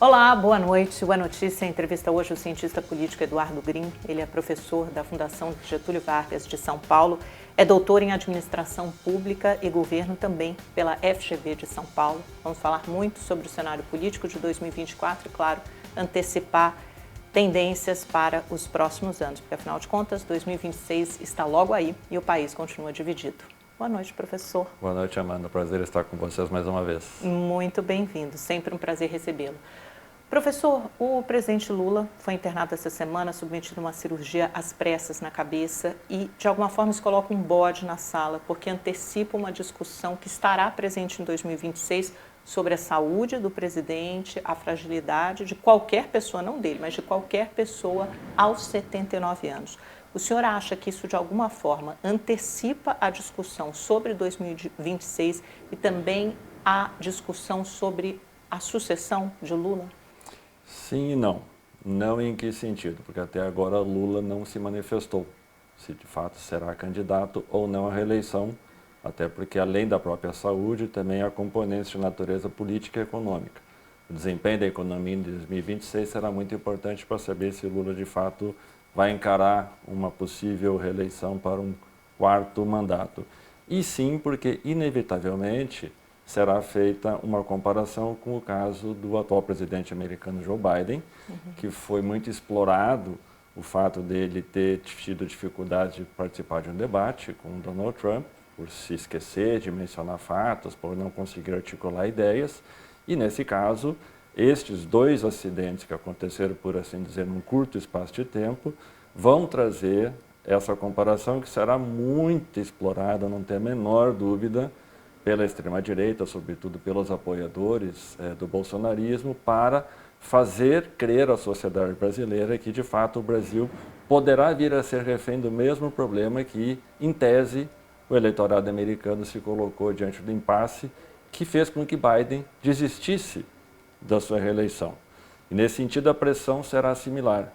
Olá, boa noite. Boa notícia. Entrevista hoje o cientista político Eduardo Green. Ele é professor da Fundação Getúlio Vargas de São Paulo, é doutor em Administração Pública e Governo também pela FGV de São Paulo. Vamos falar muito sobre o cenário político de 2024 e, claro, antecipar tendências para os próximos anos, porque, afinal de contas, 2026 está logo aí e o país continua dividido. Boa noite, professor. Boa noite, Amanda. Prazer estar com vocês mais uma vez. Muito bem-vindo. Sempre um prazer recebê-lo. Professor, o presidente Lula foi internado essa semana, submetido a uma cirurgia às pressas na cabeça e, de alguma forma, isso coloca um bode na sala, porque antecipa uma discussão que estará presente em 2026 sobre a saúde do presidente, a fragilidade de qualquer pessoa, não dele, mas de qualquer pessoa aos 79 anos. O senhor acha que isso, de alguma forma, antecipa a discussão sobre 2026 e também a discussão sobre a sucessão de Lula? Sim e não. Não em que sentido? Porque até agora Lula não se manifestou se de fato será candidato ou não à reeleição, até porque além da própria saúde, também há componentes de natureza política e econômica. O desempenho da economia em 2026 será muito importante para saber se Lula de fato vai encarar uma possível reeleição para um quarto mandato. E sim, porque inevitavelmente será feita uma comparação com o caso do atual presidente americano Joe Biden, que foi muito explorado o fato dele ter tido dificuldade de participar de um debate com Donald Trump, por se esquecer de mencionar fatos, por não conseguir articular ideias. E nesse caso, estes dois acidentes que aconteceram, por assim dizer, num curto espaço de tempo, vão trazer essa comparação que será muito explorada, não tem a menor dúvida, pela extrema-direita, sobretudo pelos apoiadores do bolsonarismo, para fazer crer à sociedade brasileira que, de fato, o Brasil poderá vir a ser refém do mesmo problema que, em tese, o eleitorado americano se colocou diante do impasse que fez com que Biden desistisse da sua reeleição. E, nesse sentido, a pressão será similar.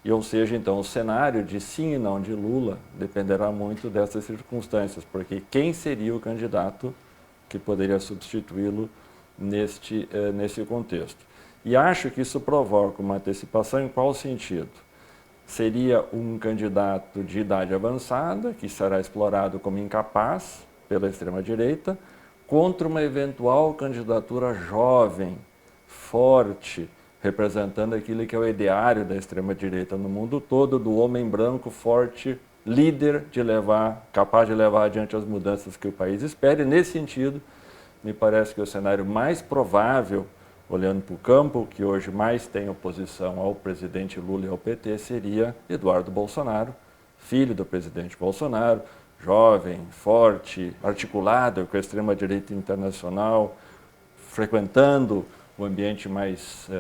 E, ou seja, então, o cenário de sim e não de Lula dependerá muito dessas circunstâncias, porque quem seria o candidato que poderia substituí-lo nesse contexto? E acho que isso provoca uma antecipação em qual sentido? Seria um candidato de idade avançada, que será explorado como incapaz pela extrema-direita, contra uma eventual candidatura jovem, forte, representando aquilo que é o ideário da extrema-direita no mundo todo, do homem branco forte, líder, capaz de levar adiante as mudanças que o país espera. E, nesse sentido, me parece que o cenário mais provável, olhando para o campo, que hoje mais tem oposição ao presidente Lula e ao PT, seria Eduardo Bolsonaro, filho do presidente Bolsonaro, jovem, forte, articulado com a extrema-direita internacional, frequentando o ambiente mais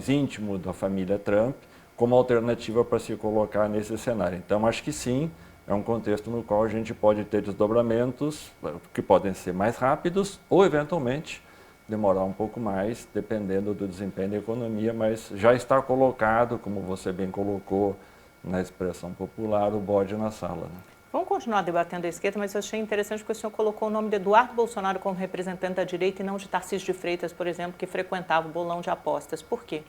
íntimo da família Trump, como alternativa para se colocar nesse cenário. Então, acho que sim, é um contexto no qual a gente pode ter desdobramentos que podem ser mais rápidos ou, eventualmente, demorar um pouco mais, dependendo do desempenho da economia, mas já está colocado, como você bem colocou na expressão popular, o bode na sala, né? Vamos continuar debatendo a esquerda, mas eu achei interessante porque o senhor colocou o nome de Eduardo Bolsonaro como representante da direita e não de Tarcísio de Freitas, por exemplo, que frequentava o bolão de apostas. Por quê?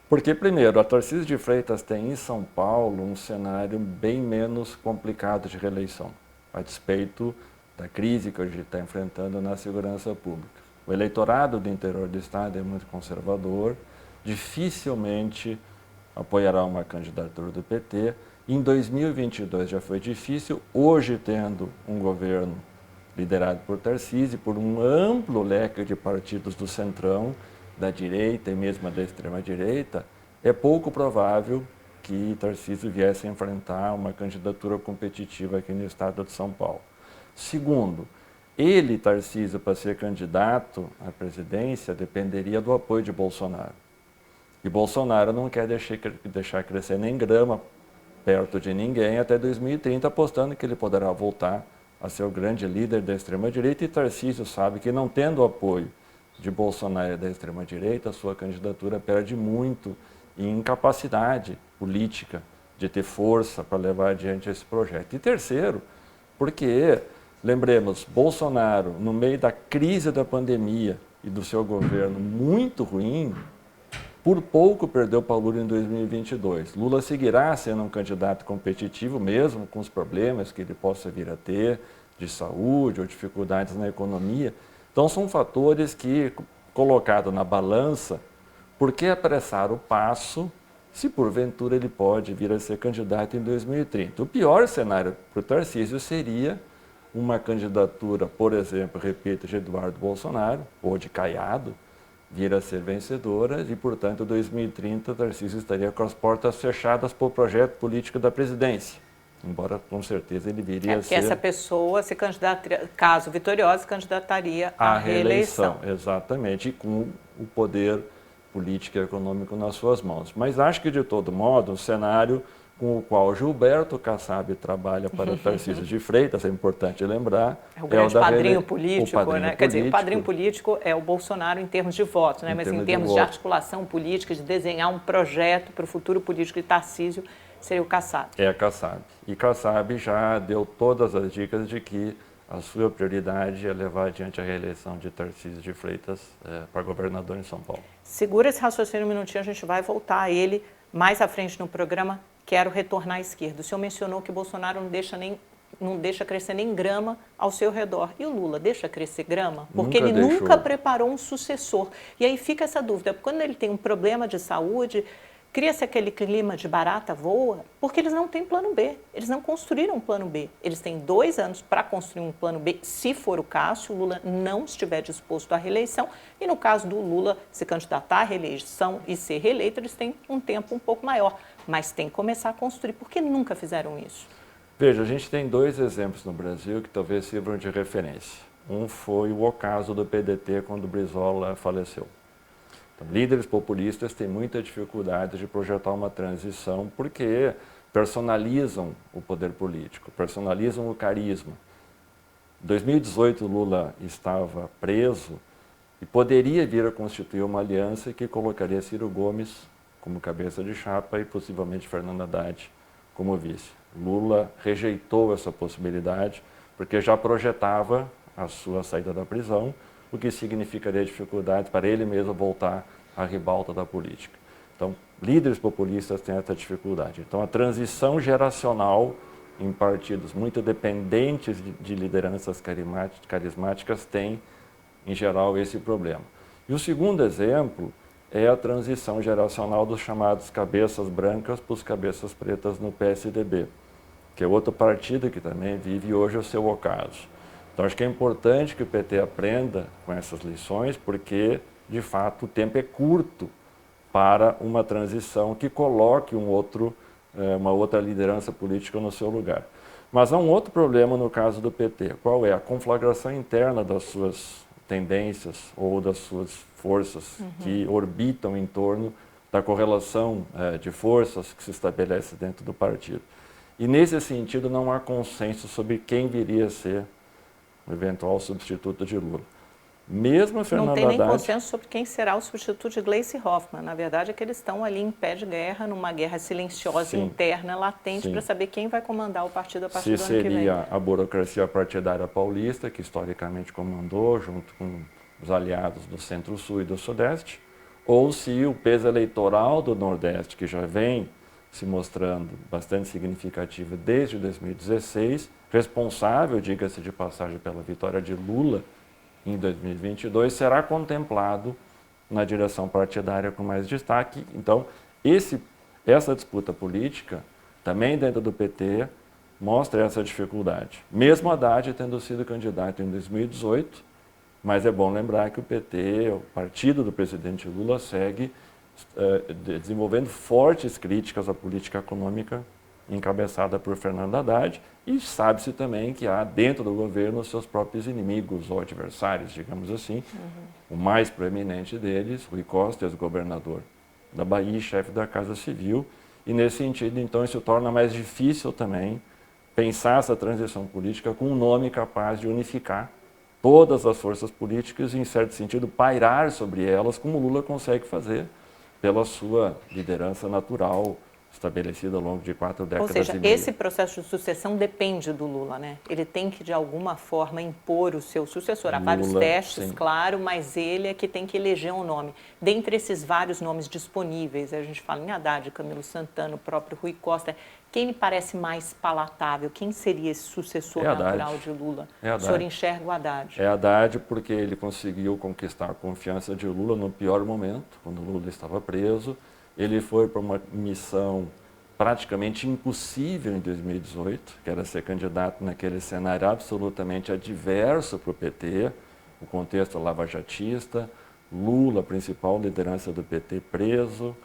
Porque, primeiro, a Tarcísio de Freitas tem em São Paulo um cenário bem menos complicado de reeleição, a despeito da crise que a gente está enfrentando na segurança pública. O eleitorado do interior do estado é muito conservador, dificilmente apoiará uma candidatura do PT. Em 2022 já foi difícil, hoje tendo um governo liderado por Tarcísio, por um amplo leque de partidos do centrão, da direita e mesmo da extrema-direita, é pouco provável que Tarcísio viesse a enfrentar uma candidatura competitiva aqui no estado de São Paulo. Segundo, ele, Tarcísio, para ser candidato à presidência, dependeria do apoio de Bolsonaro. E Bolsonaro não quer deixar crescer nem grama perto de ninguém até 2030, apostando que ele poderá voltar a ser o grande líder da extrema-direita. E Tarcísio sabe que, não tendo o apoio de Bolsonaro e da extrema-direita, a sua candidatura perde muito em capacidade política de ter força para levar adiante esse projeto. E terceiro, porque, lembremos, Bolsonaro, no meio da crise da pandemia e do seu governo muito ruim, por pouco perdeu para Lula em 2022. Lula seguirá sendo um candidato competitivo, mesmo com os problemas que ele possa vir a ter, de saúde ou dificuldades na economia. Então, são fatores que, colocado na balança, por que apressar o passo se porventura ele pode vir a ser candidato em 2030? O pior cenário para o Tarcísio seria uma candidatura, por exemplo, repito, de Eduardo Bolsonaro ou de Caiado, vir a ser vencedora e, portanto, em 2030 Tarcísio estaria com as portas fechadas para o projeto político da presidência. Embora, com certeza, ele viria a ser... essa pessoa, se candidataria, caso vitoriosa, se candidataria à reeleição. Exatamente, e com o poder político e econômico nas suas mãos. Mas acho que, de todo modo, o cenário com o qual Gilberto Kassab trabalha para Tarcísio de Freitas, é importante lembrar... É o grande padrinho político, né? Quer dizer, o padrinho político é o Bolsonaro em termos de votos, né? Mas em termos de articulação política, de desenhar um projeto para o futuro político de Tarcísio, seria o Kassab. É a Kassab. E Kassab já deu todas as dicas de que a sua prioridade é levar adiante a reeleição de Tarcísio de Freitas para governador em São Paulo. Segura esse raciocínio um minutinho, a gente vai voltar a ele mais à frente no programa. Quero retornar à esquerda. O senhor mencionou que Bolsonaro não deixa crescer nem grama ao seu redor. E o Lula deixa crescer grama? Porque ele nunca preparou um sucessor. E aí fica essa dúvida. Quando ele tem um problema de saúde, cria-se aquele clima de barata voa, porque eles não têm plano B. Eles não construíram um plano B. Eles têm 2 anos para construir um plano B, se for o caso, se o Lula não estiver disposto à reeleição. E no caso do Lula se candidatar à reeleição e ser reeleito, eles têm um tempo um pouco maior. Mas tem que começar a construir. Por que nunca fizeram isso? Veja, a gente tem 2 exemplos no Brasil que talvez sirvam de referência. Um foi o ocaso do PDT quando o Brizola faleceu. Então, líderes populistas têm muita dificuldade de projetar uma transição porque personalizam o poder político, personalizam o carisma. Em 2018, Lula estava preso e poderia vir a constituir uma aliança que colocaria Ciro Gomes como cabeça de chapa e possivelmente Fernando Haddad como vice. Lula rejeitou essa possibilidade porque já projetava a sua saída da prisão, o que significaria dificuldades para ele mesmo voltar à ribalta da política. Então, líderes populistas têm essa dificuldade. Então, a transição geracional em partidos muito dependentes de lideranças carismáticas tem, em geral, esse problema. E o segundo exemplo é a transição geracional dos chamados cabeças brancas para os cabeças pretas no PSDB, que é outro partido que também vive hoje o seu ocaso. Então, acho que é importante que o PT aprenda com essas lições, porque, de fato, o tempo é curto para uma transição que coloque uma outra liderança política no seu lugar. Mas há um outro problema no caso do PT. Qual é? A conflagração interna das suas tendências ou das suas forças que orbitam em torno da correlação de forças que se estabelece dentro do partido. E, nesse sentido, não há consenso sobre quem viria a ser o eventual substituto de Lula. Mesmo Fernando Haddad... Não tem nem consenso sobre quem será o substituto de Gleisi Hoffmann. Na verdade, é que eles estão ali em pé de guerra, numa guerra silenciosa, interna, latente, para saber quem vai comandar o partido a partir do ano que vem. Se seria a burocracia partidária paulista, que historicamente comandou, junto com os aliados do Centro-Sul e do Sudeste, ou se o peso eleitoral do Nordeste, que já vem se mostrando bastante significativo desde 2016, responsável, diga-se de passagem, pela vitória de Lula em 2022, será contemplado na direção partidária com mais destaque. Então, essa disputa política, também dentro do PT, mostra essa dificuldade. Mesmo Haddad tendo sido candidato em 2018, mas é bom lembrar que o PT, o partido do presidente Lula, segue desenvolvendo fortes críticas à política econômica encabeçada por Fernando Haddad, e sabe-se também que há dentro do governo seus próprios inimigos ou adversários, digamos assim. O mais proeminente deles, Rui Costa, ex-governador da Bahia, chefe da Casa Civil, e nesse sentido, então, isso torna mais difícil também pensar essa transição política com um nome capaz de unificar todas as forças políticas e, em certo sentido, pairar sobre elas, como Lula consegue fazer pela sua liderança natural, estabelecida ao longo de 4 Ou décadas seja, e meia. esse processo de sucessão depende do Lula, né? Ele tem que, de alguma forma, impor o seu sucessor. Há vários Lula, testes, sim. claro, mas ele é que tem que eleger um nome. Dentre esses vários nomes disponíveis, a gente fala em Haddad, Camilo Santana, o próprio Rui Costa, quem lhe parece mais palatável? Quem seria esse sucessor natural de Lula? O senhor enxerga o Haddad? É Haddad porque ele conseguiu conquistar a confiança de Lula no pior momento, quando Lula estava preso. Ele foi para uma missão praticamente impossível em 2018, que era ser candidato naquele cenário absolutamente adverso para o PT, o contexto lavajatista, Lula, principal liderança do PT, preso.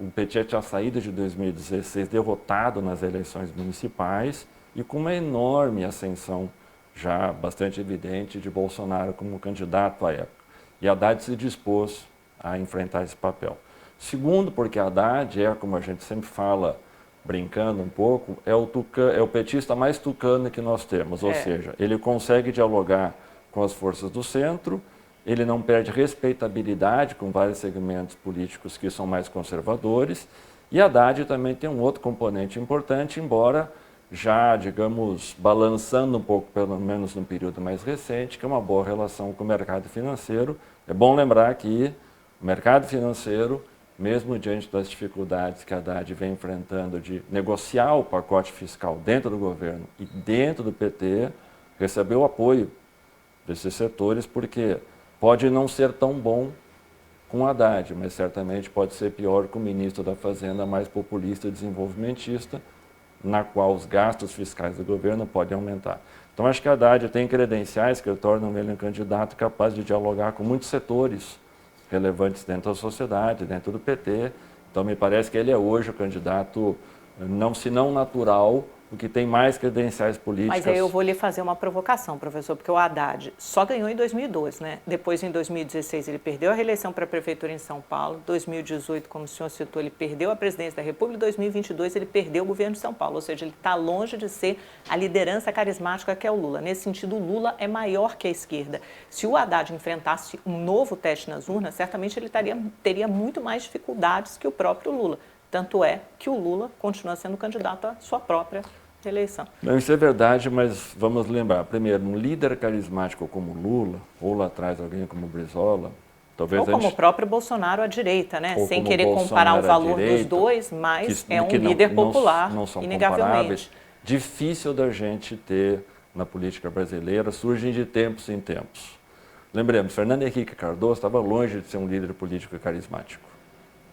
O PT tinha saído de 2016 derrotado nas eleições municipais e com uma enorme ascensão já bastante evidente de Bolsonaro como candidato à época. E Haddad se dispôs a enfrentar esse papel. Segundo, porque Haddad é, como a gente sempre fala, brincando um pouco, é o petista mais tucano que nós temos. Ou seja, ele consegue dialogar com as forças do centro, ele não perde respeitabilidade com vários segmentos políticos que são mais conservadores. E Haddad também tem um outro componente importante, embora já, digamos, balançando um pouco, pelo menos no período mais recente, que é uma boa relação com o mercado financeiro. É bom lembrar que o mercado financeiro, mesmo diante das dificuldades que a Haddad vem enfrentando de negociar o pacote fiscal dentro do governo e dentro do PT, recebeu apoio desses setores, porque pode não ser tão bom com Haddad, mas certamente pode ser pior com o ministro da Fazenda mais populista e desenvolvimentista, na qual os gastos fiscais do governo podem aumentar. Então, acho que Haddad tem credenciais que tornam ele um candidato capaz de dialogar com muitos setores relevantes dentro da sociedade, dentro do PT. Então, me parece que ele é hoje o candidato, se não natural, o que tem mais credenciais políticas. Mas aí eu vou lhe fazer uma provocação, professor, porque o Haddad só ganhou em 2012, né? Depois, em 2016, ele perdeu a reeleição para a prefeitura em São Paulo. 2018, como o senhor citou, ele perdeu a presidência da República. Em 2022, ele perdeu o governo de São Paulo. Ou seja, ele está longe de ser a liderança carismática que é o Lula. Nesse sentido, o Lula é maior que a esquerda. Se o Haddad enfrentasse um novo teste nas urnas, certamente ele teria muito mais dificuldades que o próprio Lula. Tanto é que o Lula continua sendo candidato à sua própria reeleição. Não, isso é verdade, mas vamos lembrar. Primeiro, um líder carismático como Lula, ou lá atrás alguém como Brizola, talvez ou como o próprio Bolsonaro à direita, né? Sem querer comparar o valor dos dois, mas é um líder popular, não são inegavelmente. Difícil da gente ter na política brasileira, surgem de tempos em tempos. Lembremos, Fernando Henrique Cardoso estava longe de ser um líder político carismático.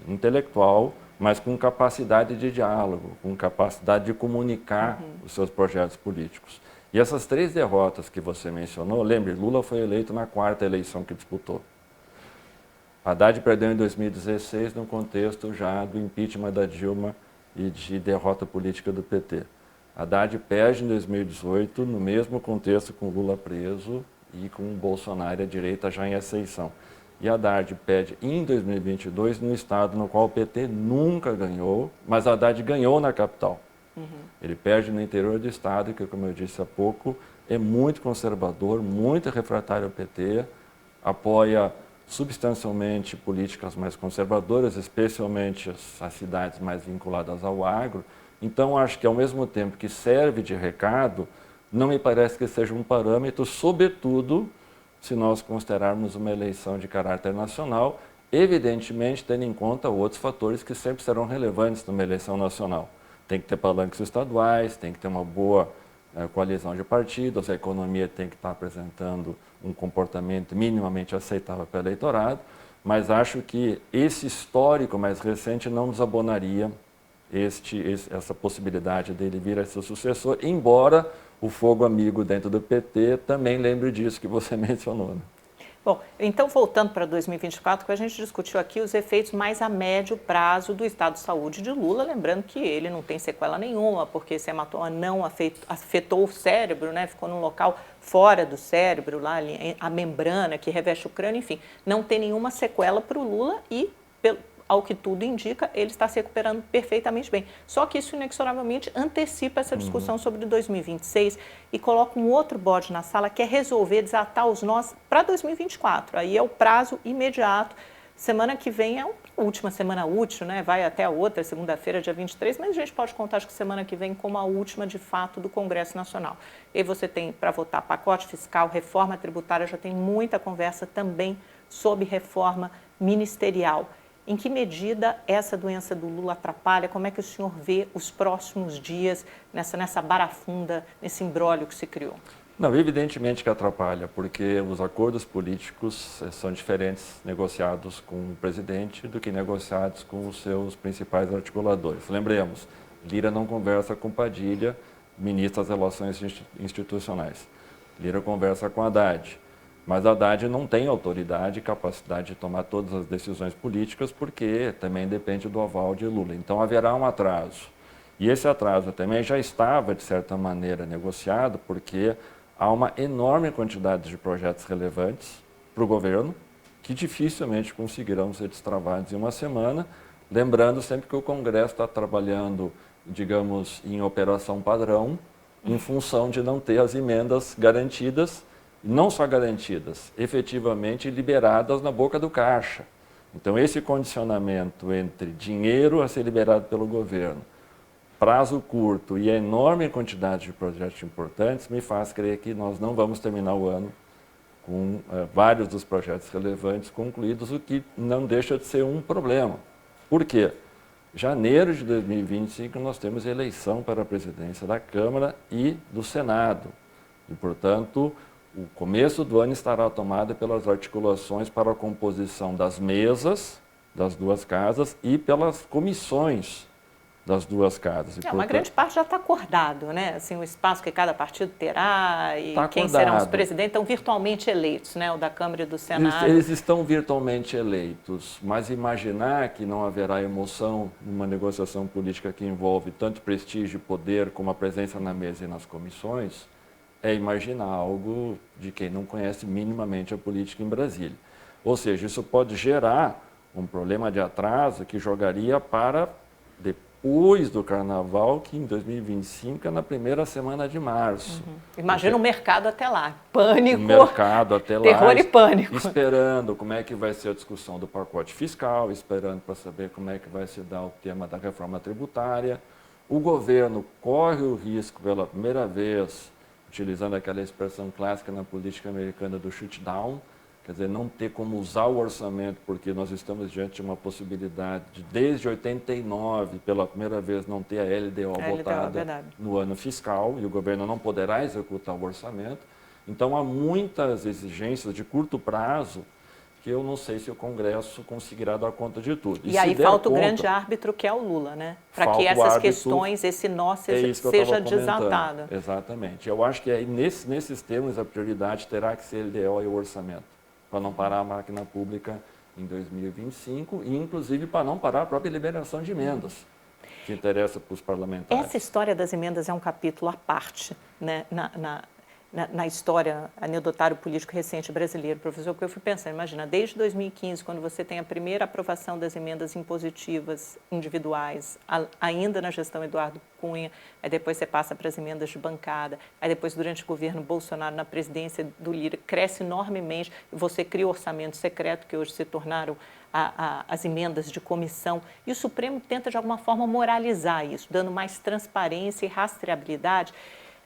Intelectual, mas com capacidade de diálogo, com capacidade de comunicar os seus projetos políticos. E essas 3 derrotas que você mencionou, lembre, Lula foi eleito na 4ª eleição que disputou. Haddad perdeu em 2016 no contexto já do impeachment da Dilma e de derrota política do PT. Haddad perde em 2018 no mesmo contexto com Lula preso e com o Bolsonaro e a direita já em ascensão. E Haddad perde em 2022 no estado no qual o PT nunca ganhou, mas Haddad ganhou na capital. Ele perde no interior do estado, que, como eu disse há pouco, é muito conservador, muito refratário ao PT, apoia substancialmente políticas mais conservadoras, especialmente as cidades mais vinculadas ao agro. Então, acho que ao mesmo tempo que serve de recado, não me parece que seja um parâmetro, sobretudo se nós considerarmos uma eleição de caráter nacional, evidentemente tendo em conta outros fatores que sempre serão relevantes numa eleição nacional. Tem que ter palanques estaduais, tem que ter uma boa coalizão de partidos, a economia tem que estar apresentando um comportamento minimamente aceitável para o eleitorado, mas acho que esse histórico mais recente não nos abonaria essa possibilidade dele vir a ser sucessor, embora o fogo amigo dentro do PT também lembre disso que você mencionou. Né? Bom, então voltando para 2024, que a gente discutiu aqui os efeitos mais a médio prazo do estado de saúde de Lula, lembrando que ele não tem sequela nenhuma, porque esse hematoma não afetou o cérebro, né? Ficou num local fora do cérebro, lá a membrana que reveste o crânio, enfim, não tem nenhuma sequela para o Lula e, ao que tudo indica, ele está se recuperando perfeitamente bem. Só que isso inexoravelmente antecipa essa discussão sobre 2026 e coloca um outro bode na sala, que é resolver desatar os nós para 2024. Aí é o prazo imediato. Semana que vem é última semana útil, né? Vai até a outra, segunda-feira, dia 23, mas a gente pode contar, acho que semana que vem, como a última, de fato, do Congresso Nacional. E você tem para votar pacote fiscal, reforma tributária, já tem muita conversa também sobre reforma ministerial. Em que medida essa doença do Lula atrapalha? Como é que o senhor vê os próximos dias nessa barafunda, nesse imbróglio que se criou? Não, evidentemente que atrapalha, porque os acordos políticos são diferentes negociados com o presidente do que negociados com os seus principais articuladores. Lembremos, Lira não conversa com Padilha, ministro das Relações Institucionais. Lira conversa com Haddad, mas Haddad não tem autoridade e capacidade de tomar todas as decisões políticas, porque também depende do aval de Lula. Então haverá um atraso. E esse atraso também já estava, de certa maneira, negociado, porque há uma enorme quantidade de projetos relevantes para o governo que dificilmente conseguirão ser destravados em uma semana, lembrando sempre que o Congresso está trabalhando, digamos, em operação padrão, em função de não ter as emendas garantidas, não só garantidas, efetivamente liberadas na boca do caixa. Então esse condicionamento entre dinheiro a ser liberado pelo governo, prazo curto e a enorme quantidade de projetos importantes me faz crer que nós não vamos terminar o ano com vários dos projetos relevantes concluídos, o que não deixa de ser um problema. Por quê? Janeiro de 2025 nós temos eleição para a presidência da Câmara e do Senado. E, portanto, o começo do ano estará tomado pelas articulações para a composição das mesas das duas casas e pelas comissões das duas casas. E, uma grande parte já está acordado, né? Assim, o espaço que cada partido terá e quem acordado. serão os presidentes estão virtualmente eleitos, né? O da Câmara e do Senado. Eles estão virtualmente eleitos, mas imaginar que não haverá emoção numa negociação política que envolve tanto prestígio e poder como a presença na mesa e nas comissões é imaginar algo de quem não conhece minimamente a política em Brasília. Ou seja, isso pode gerar um problema de atraso que jogaria para depois do Carnaval, que em 2025 é na primeira semana de março. Imagina o mercado até lá, pânico, o mercado até lá, terror e pânico. Esperando como é que vai ser a discussão do pacote fiscal, esperando para saber como é que vai se dar o tema da reforma tributária. O governo corre o risco, pela primeira vez, utilizando aquela expressão clássica na política americana do shoot-down, quer dizer, não ter como usar o orçamento, porque nós estamos diante de uma possibilidade de, desde 89, pela primeira vez, não ter a LDO votada no ano fiscal, e o governo não poderá executar o orçamento. Então, há muitas exigências de curto prazo que eu não sei se o Congresso conseguirá dar conta de tudo. E aí falta o grande árbitro, que é o Lula, né? Para que essas questões, esse nó seja desatado. Exatamente. Eu acho que aí, nesses termos a prioridade terá que ser LDO e o orçamento, para não parar a máquina pública em 2025 e, inclusive, para não parar a própria liberação de emendas, que interessa para os parlamentares. Essa história das emendas é um capítulo à parte, né? Na história, anedotário político recente brasileiro, professor, porque eu fui pensando, imagina, desde 2015, quando você tem a primeira aprovação das emendas impositivas individuais, ainda na gestão Eduardo Cunha, aí depois você passa para as emendas de bancada, aí depois durante o governo Bolsonaro, na presidência do Lira, cresce enormemente, e você cria o orçamento secreto, que hoje se tornaram as emendas de comissão, e o Supremo tenta de alguma forma moralizar isso, dando mais transparência e rastreabilidade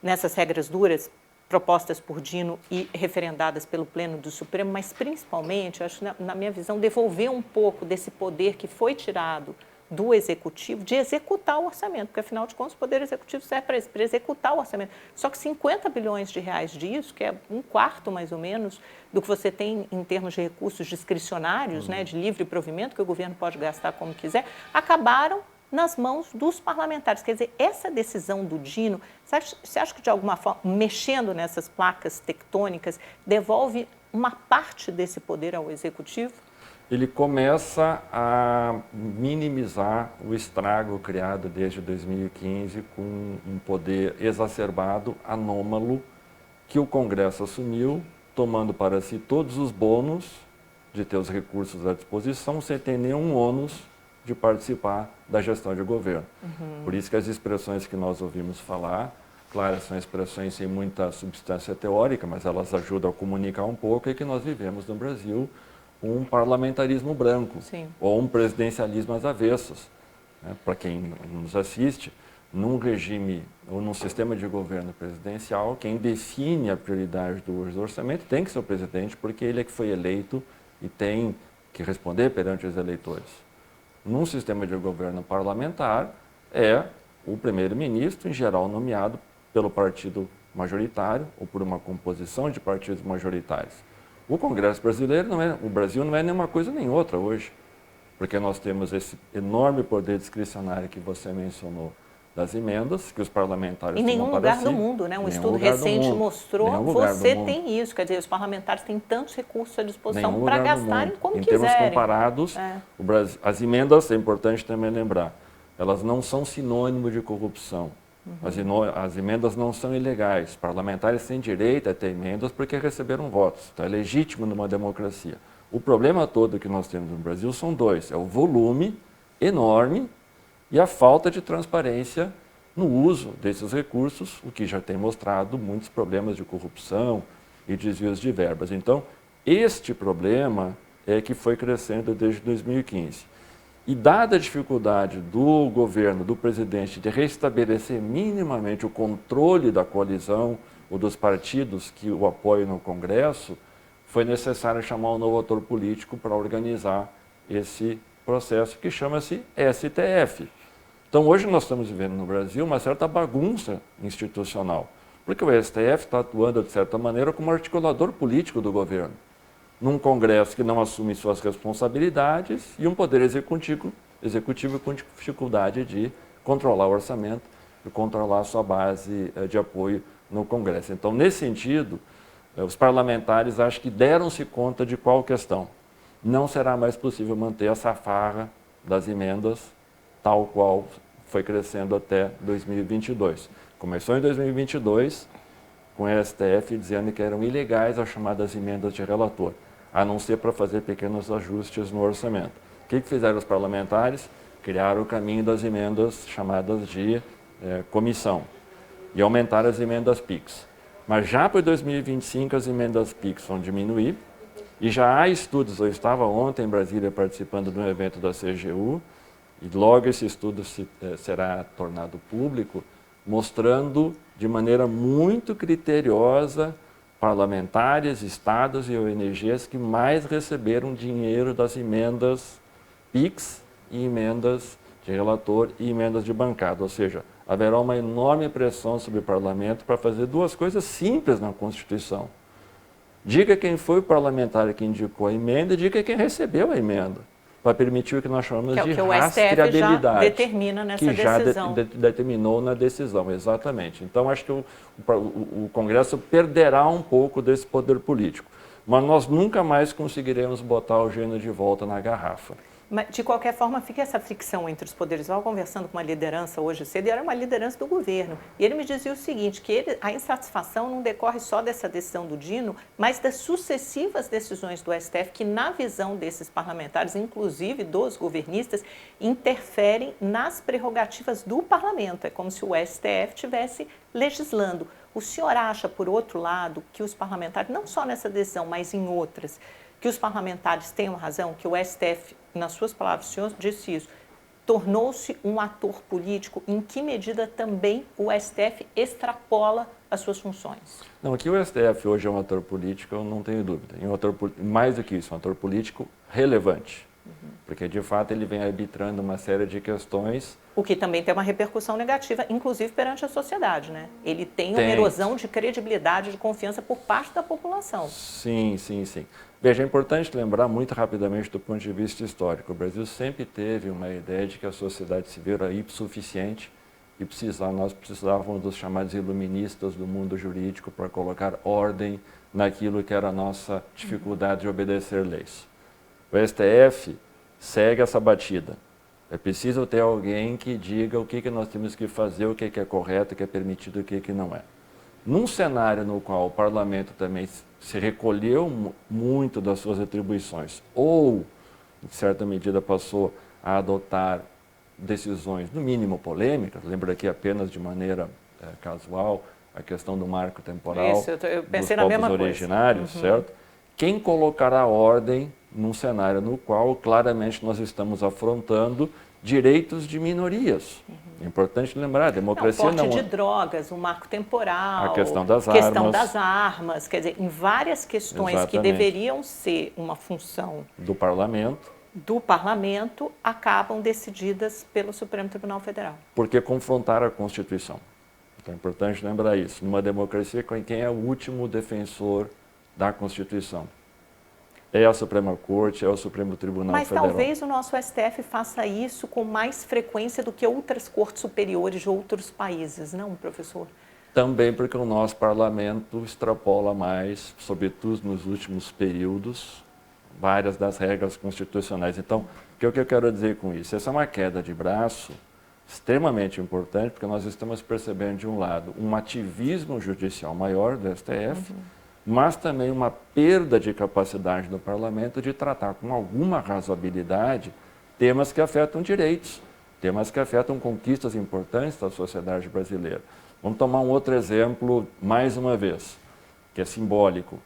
nessas regras duras, propostas por Dino e referendadas pelo Pleno do Supremo, mas principalmente, acho, na minha visão, devolver um pouco desse poder que foi tirado do Executivo de executar o orçamento, porque afinal de contas o Poder Executivo serve para executar o orçamento. Só que 50 bilhões de reais disso, que é um quarto mais ou menos do que você tem em termos de recursos discricionários, né, de livre provimento, que o governo pode gastar como quiser, acabaram nas mãos dos parlamentares. Quer dizer, essa decisão do Dino, você acha que de alguma forma, mexendo nessas placas tectônicas, devolve uma parte desse poder ao Executivo? Ele começa a minimizar o estrago criado desde 2015 com um poder exacerbado, anômalo, que o Congresso assumiu, tomando para si todos os bônus de ter os recursos à disposição, sem ter nenhum ônus de participar da gestão de governo. Por isso que as expressões que nós ouvimos falar, claro, são expressões sem muita substância teórica, mas elas ajudam a comunicar um pouco, e que nós vivemos no Brasil um parlamentarismo branco, Sim. ou um presidencialismo às avessas. Né? Para quem nos assiste, num regime ou num sistema de governo presidencial, quem define a prioridade do uso do orçamento tem que ser o presidente, porque ele é que foi eleito e tem que responder perante os eleitores. Num sistema de governo parlamentar, é o primeiro-ministro, em geral nomeado pelo partido majoritário ou por uma composição de partidos majoritários. O Congresso brasileiro o Brasil não é nenhuma coisa nem outra hoje, porque nós temos esse enorme poder discricionário que você mencionou das emendas, que os parlamentares em nenhum tomam para lugar si. do mundo, né? Um estudo recente mostrou, você tem isso, quer dizer, os parlamentares têm tantos recursos à disposição para gastarem como quiserem. Em termos comparados, as emendas, é importante também lembrar, elas não são sinônimo de corrupção. As emendas não são ilegais. Os parlamentares têm direito a ter emendas porque receberam votos. Então é legítimo numa democracia. O problema todo que nós temos no Brasil são dois. É o volume enorme e a falta de transparência no uso desses recursos, o que já tem mostrado muitos problemas de corrupção e desvios de verbas. Então, este problema é que foi crescendo desde 2015. E dada a dificuldade do governo, do presidente, de restabelecer minimamente o controle da coalizão ou dos partidos que o apoiam no Congresso, foi necessário chamar um novo ator político para organizar esse processo que chama-se STF. Então, hoje nós estamos vivendo no Brasil uma certa bagunça institucional, porque o STF está atuando, de certa maneira, como articulador político do governo, num Congresso que não assume suas responsabilidades e um poder executivo com dificuldade de controlar o orçamento e controlar a sua base de apoio no Congresso. Então, nesse sentido, os parlamentares acho que deram-se conta de qual questão. Não será mais possível manter essa farra das emendas tal qual foi crescendo até 2022. Começou em 2022 com o STF dizendo que eram ilegais as chamadas emendas de relator, a não ser para fazer pequenos ajustes no orçamento. O que fizeram os parlamentares? Criaram o caminho das emendas chamadas de comissão e aumentaram as emendas PIX. Mas já para 2025 as emendas PIX vão diminuir e já há estudos, eu estava ontem em Brasília participando de um evento da CGU e logo esse estudo será tornado público, mostrando de maneira muito criteriosa parlamentares, estados e ONGs que mais receberam dinheiro das emendas PIX e emendas de relator e emendas de bancada. Ou seja, haverá uma enorme pressão sobre o parlamento para fazer duas coisas simples na Constituição. Diga quem foi o parlamentar que indicou a emenda e diga quem recebeu a emenda, para permitir o que nós chamamos de rastreabilidade. Que o STF já determina nessa decisão. Que já determinou na decisão, exatamente. Então, acho que o Congresso perderá um pouco desse poder político. Mas nós nunca mais conseguiremos botar o gênio de volta na garrafa. Mas, de qualquer forma, fica essa fricção entre os poderes. Eu estava conversando com uma liderança hoje cedo, e era uma liderança do governo. E ele me dizia o seguinte, que a insatisfação não decorre só dessa decisão do Dino, mas das sucessivas decisões do STF, que na visão desses parlamentares, inclusive dos governistas, interferem nas prerrogativas do parlamento. É como se o STF estivesse legislando. O senhor acha, por outro lado, que os parlamentares, não só nessa decisão, mas em outras, que os parlamentares tenham razão, que o STF, nas suas palavras, o senhor disse isso, tornou-se um ator político? Em que medida também o STF extrapola as suas funções? Não, que o STF hoje é um ator político, eu não tenho dúvida. É um ator, mais do que isso, um ator político relevante. Porque, de fato, ele vem arbitrando uma série de questões. O que também tem uma repercussão negativa, inclusive perante a sociedade, né? Ele tem uma erosão de credibilidade, de confiança por parte da população. Sim, sim, sim. Veja, é importante lembrar muito rapidamente do ponto de vista histórico. O Brasil sempre teve uma ideia de que a sociedade civil era hipossuficiente e nós precisávamos dos chamados iluministas do mundo jurídico para colocar ordem naquilo que era a nossa dificuldade de obedecer leis. O STF segue essa batida. É preciso ter alguém que diga o que nós temos que fazer, o que é correto, o que é permitido, o que não é. Num cenário no qual o parlamento também se recolheu muito das suas atribuições, ou, em certa medida, passou a adotar decisões, no mínimo polêmicas, lembro aqui apenas de maneira casual, a questão do marco temporal eu pensei dos na mesma povos originários, coisa. certo? Quem colocará ordem num cenário no qual claramente nós estamos afrontando direitos de minorias. É importante lembrar, a democracia não, porte de drogas, o marco temporal, a questão das armas, quer dizer, em várias questões Exatamente. que deveriam ser uma função do parlamento, acabam decididas pelo Supremo Tribunal Federal. Porque confrontaram a Constituição. Então é importante lembrar isso. Numa democracia, quem é o último defensor da Constituição? É a Suprema Corte, é o Supremo Tribunal Federal. Mas talvez o nosso STF faça isso com mais frequência do que outras cortes superiores de outros países, não, professor? Também porque o nosso parlamento extrapola mais, sobretudo nos últimos períodos, várias das regras constitucionais. Então, o que eu quero dizer com isso? Essa é uma queda de braço extremamente importante, porque nós estamos percebendo, de um lado, um ativismo judicial maior do STF, mas também uma perda de capacidade do parlamento de tratar com alguma razoabilidade temas que afetam direitos, temas que afetam conquistas importantes da sociedade brasileira. Vamos tomar um outro exemplo, mais uma vez, que é simbólico.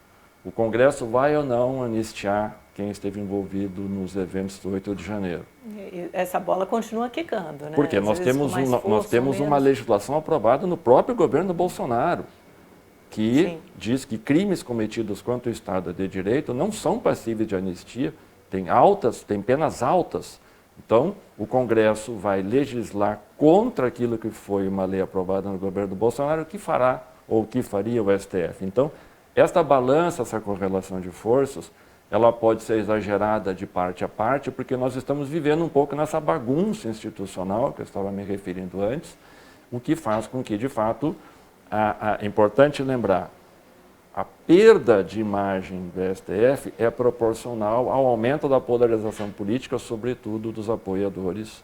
O Congresso vai ou não anistiar quem esteve envolvido nos eventos do 8 de janeiro? Essa bola continua quicando, né? Porque nós temos uma legislação aprovada no próprio governo Bolsonaro, que diz que crimes cometidos contra o Estado de Direito não são passíveis de anistia, tem penas altas. Então, o Congresso vai legislar contra aquilo que foi uma lei aprovada no governo Bolsonaro, o que fará ou o que faria o STF. Então, esta balança, essa correlação de forças, ela pode ser exagerada de parte a parte, porque nós estamos vivendo um pouco nessa bagunça institucional, que eu estava me referindo antes, o que faz com que, de fato, é importante lembrar, a perda de imagem do STF é proporcional ao aumento da polarização política, sobretudo dos apoiadores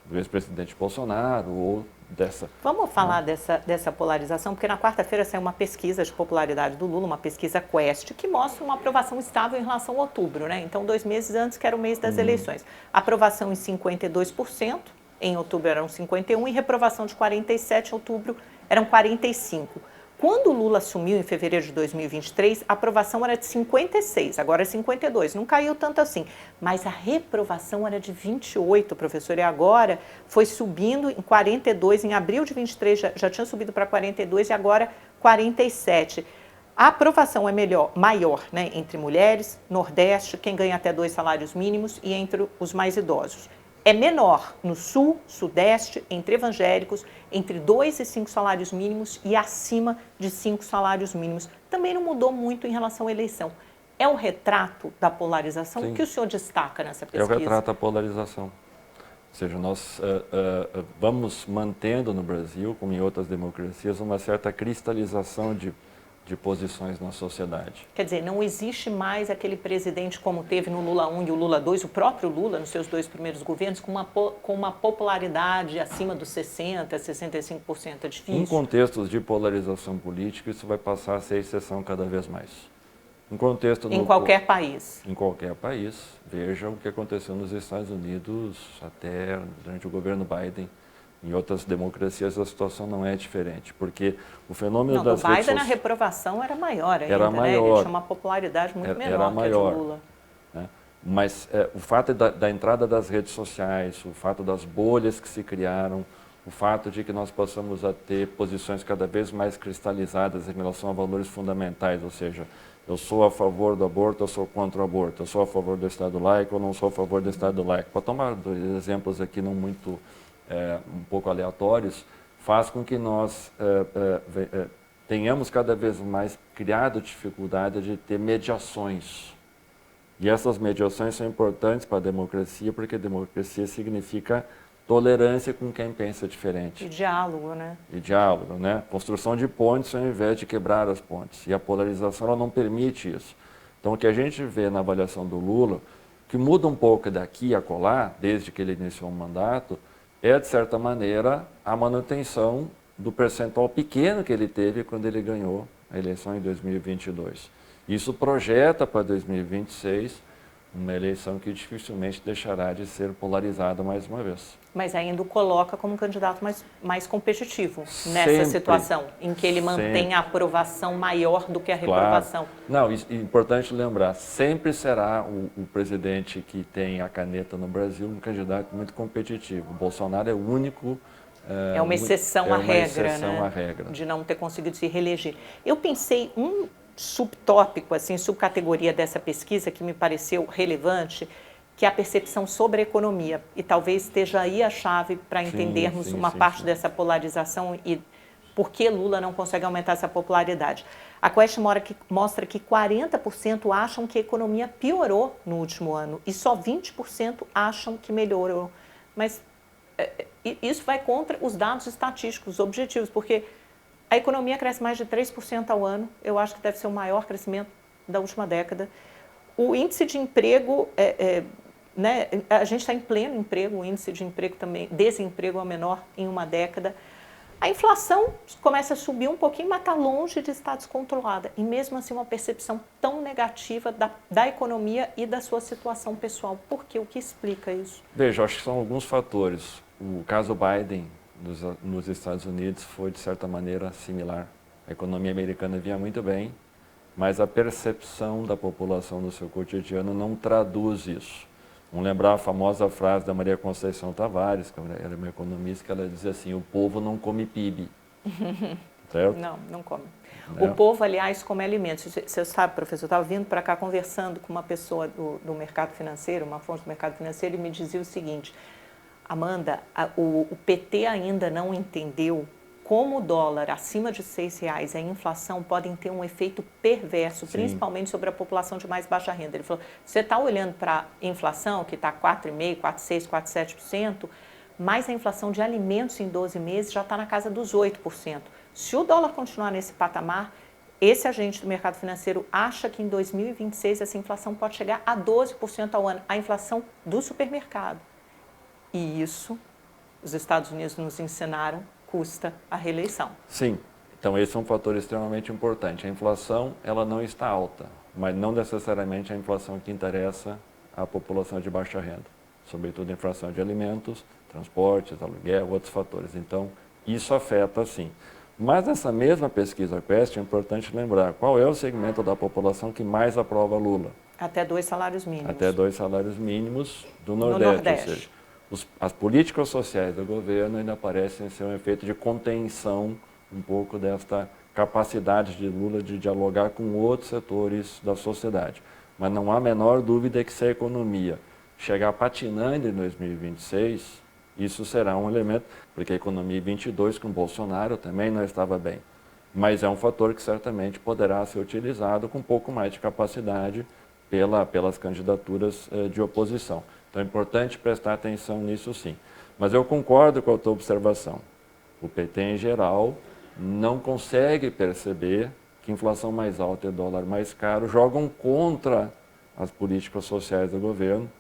do ex-presidente Bolsonaro ou dessa... Vamos falar dessa polarização, porque na quarta-feira saiu uma pesquisa de popularidade do Lula, uma pesquisa Quest, que mostra uma aprovação estável em relação a outubro, né? Então, 2 meses antes, que era o mês das eleições. Aprovação em 52%, em outubro eram 51%, e reprovação de 47%, em outubro eram 45%. Quando o Lula assumiu em fevereiro de 2023, a aprovação era de 56%, agora é 52%, não caiu tanto assim. Mas a reprovação era de 28%, professor, e agora foi subindo em 42%, em abril de 23 já tinha subido para 42% e agora 47%. A aprovação é maior, né, entre mulheres, Nordeste, quem ganha até 2 salários mínimos, e entre os mais idosos. É menor no Sul, Sudeste, entre evangélicos, entre 2 e 5 salários mínimos e acima de 5 salários mínimos. Também não mudou muito em relação à eleição. É um retrato da polarização? Sim. O que o senhor destaca nessa pesquisa? É o retrato da polarização. Ou seja, nós vamos mantendo no Brasil, como em outras democracias, uma certa cristalização de posições na sociedade. Quer dizer, não existe mais aquele presidente como teve no Lula 1 e o Lula 2, o próprio Lula, nos seus 2 primeiros governos, com uma popularidade acima dos 60%, 65%. É difícil. Em contextos de polarização política, isso vai passar a ser exceção cada vez mais. Em qualquer país. Em qualquer país. Veja o que aconteceu nos Estados Unidos até durante o governo Biden. Em outras democracias a situação não é diferente, porque o fenômeno das redes sociais... Biden a reprovação era maior ainda, era maior, né? Ele tinha uma popularidade muito menor que a de Lula. Né? Mas o fato da entrada das redes sociais, o fato das bolhas que se criaram, o fato de que nós possamos a ter posições cada vez mais cristalizadas em relação a valores fundamentais, ou seja, eu sou a favor do aborto, eu sou contra o aborto, eu sou a favor do Estado laico, eu não sou a favor do Estado laico. Para tomar 2 exemplos aqui não muito... um pouco aleatórios, faz com que nós tenhamos cada vez mais criado dificuldade de ter mediações. E essas mediações são importantes para a democracia, porque democracia significa tolerância com quem pensa diferente. E diálogo, né? E diálogo, né? Construção de pontes ao invés de quebrar as pontes. E a polarização ela não permite isso. Então, o que a gente vê na avaliação do Lula, que muda um pouco daqui a colar, desde que ele iniciou o mandato, é, de certa maneira, a manutenção do percentual pequeno que ele teve quando ele ganhou a eleição em 2022. Isso projeta para 2026 uma eleição que dificilmente deixará de ser polarizada mais uma vez. Mas ainda o coloca como um candidato mais competitivo nessa Sempre, situação, em que ele mantém a aprovação maior do que a reprovação. Claro. Não, é importante lembrar, sempre será o presidente que tem a caneta no Brasil um candidato muito competitivo. O Bolsonaro é o único... É uma exceção à regra, exceção né? à regra. De não ter conseguido se reeleger. Eu pensei um subtópico, assim, subcategoria dessa pesquisa que me pareceu relevante, que é a percepção sobre a economia. E talvez esteja aí a chave para entendermos uma parte dessa polarização e por que Lula não consegue aumentar essa popularidade. A Quest mostra que 40% acham que a economia piorou no último ano e só 20% acham que melhorou. Mas isso vai contra os dados estatísticos objetivos, porque a economia cresce mais de 3% ao ano, eu acho que deve ser o maior crescimento da última década. O índice de emprego, né, a gente está em pleno emprego, o índice de emprego também, desemprego é o menor em uma década. A inflação começa a subir um pouquinho, mas está longe de estar descontrolada. E mesmo assim uma percepção tão negativa da economia e da sua situação pessoal. Por quê? O que explica isso? Veja, acho que são alguns fatores. O caso Biden nos Estados Unidos foi, de certa maneira, similar. A economia americana vinha muito bem, mas a percepção da população no seu cotidiano não traduz isso. Vamos lembrar a famosa frase da Maria Conceição Tavares, que era uma economista, que ela dizia assim, o povo não come PIB. Certo? Não come. Não. O povo, aliás, come alimentos. Você sabe, professor, eu estava vindo para cá conversando com uma pessoa do mercado financeiro, uma fonte do mercado financeiro, e me dizia o seguinte, Amanda, o PT ainda não entendeu como o dólar acima de R$6 e a inflação podem ter um efeito perverso, principalmente sobre a população de mais baixa renda. Ele falou, você está olhando para a inflação, que está 4,5%, 4,6%, 4,7%, mas a inflação de alimentos em 12 meses já está na casa dos 8%. Se o dólar continuar nesse patamar, esse agente do mercado financeiro acha que em 2026 essa inflação pode chegar a 12% ao ano, a inflação do supermercado. E isso, os Estados Unidos nos ensinaram, custa a reeleição. Sim, então esse é um fator extremamente importante. A inflação, ela não está alta, mas não necessariamente a inflação que interessa à população de baixa renda. Sobretudo a inflação de alimentos, transportes, aluguel, outros fatores. Então, isso afeta sim. Mas nessa mesma pesquisa Quest, é importante lembrar qual é o segmento da população que mais aprova Lula. Até 2 salários mínimos. Até 2 salários mínimos do Nordeste. Ou seja, as políticas sociais do governo ainda parecem ser um efeito de contenção um pouco desta capacidade de Lula de dialogar com outros setores da sociedade. Mas não há a menor dúvida que se a economia chegar patinando em 2026, isso será um elemento, porque a economia em 22 com Bolsonaro também não estava bem. Mas é um fator que certamente poderá ser utilizado com um pouco mais de capacidade pelas candidaturas de oposição. Então é importante prestar atenção nisso sim. Mas eu concordo com a tua observação. O PT em geral não consegue perceber que inflação mais alta e dólar mais caro jogam contra as políticas sociais do governo